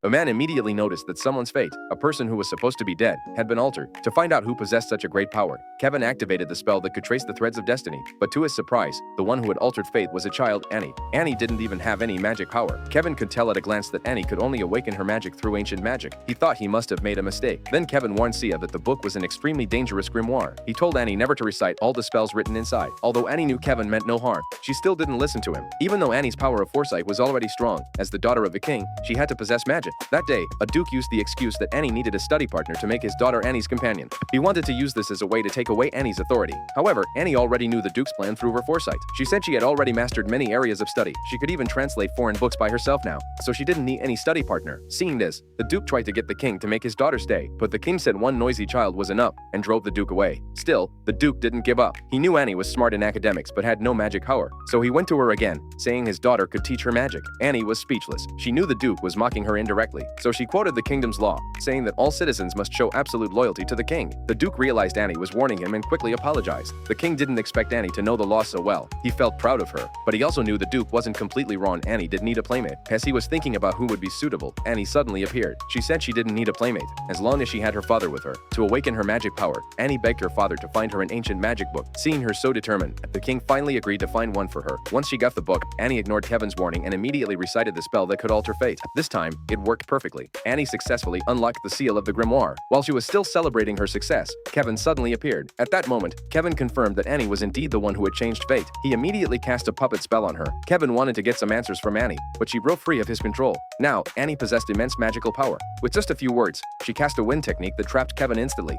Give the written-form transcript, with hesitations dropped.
A man immediately noticed that someone's fate, a person who was supposed to be dead, had been altered. To find out who possessed such a great power, Kevin activated the spell that could trace the threads of destiny. But to his surprise, the one who had altered fate was a child, Annie. Annie didn't even have any magic power. Kevin could tell at a glance that Annie could only awaken her magic through ancient magic. He thought he must have made a mistake. Then Kevin warned Sia that the book was an extremely dangerous grimoire. He told Annie never to recite all the spells written inside. Although Annie knew Kevin meant no harm, she still didn't listen to him. Even though Annie's power of foresight was already strong, as the daughter of a king, she had to possess magic. That day, a duke used the excuse that Annie needed a study partner to make his daughter Annie's companion. He wanted to use this as a way to take away Annie's authority. However, Annie already knew the duke's plan through her foresight. She said she had already mastered many areas of study. She could even translate foreign books by herself now, so she didn't need any study partner. Seeing this, the duke tried to get the king to make his daughter stay, but the king said one noisy child was enough and drove the duke away. Still, the duke didn't give up. He knew Annie was smart in academics but had no magic power, so he went to her again, saying his daughter could teach her magic. Annie was speechless. She knew the duke was mocking her indirectly, so she quoted the kingdom's law, saying that all citizens must show absolute loyalty to the king. The duke realized Annie was warning him and quickly apologized. The king didn't expect Annie to know the law so well. He felt proud of her, but he also knew the duke wasn't completely wrong. Annie did need a playmate. As he was thinking about who would be suitable, Annie suddenly appeared. She said she didn't need a playmate, as long as she had her father with her. To awaken her magic power, Annie begged her father to find her an ancient magic book. Seeing her so determined, the king finally agreed to find one for her. Once she got the book, Annie ignored Kevin's warning and immediately recited the spell that could alter fate. This time, it worked perfectly. Annie successfully unlocked the seal of the grimoire. While she was still celebrating her success, Kevin suddenly appeared. At that moment, Kevin confirmed that Annie was indeed the one who had changed fate. He immediately cast a puppet spell on her. Kevin wanted to get some answers from Annie, but she broke free of his control. Now, Annie possessed immense magical power. With just a few words, she cast a wind technique that trapped Kevin instantly.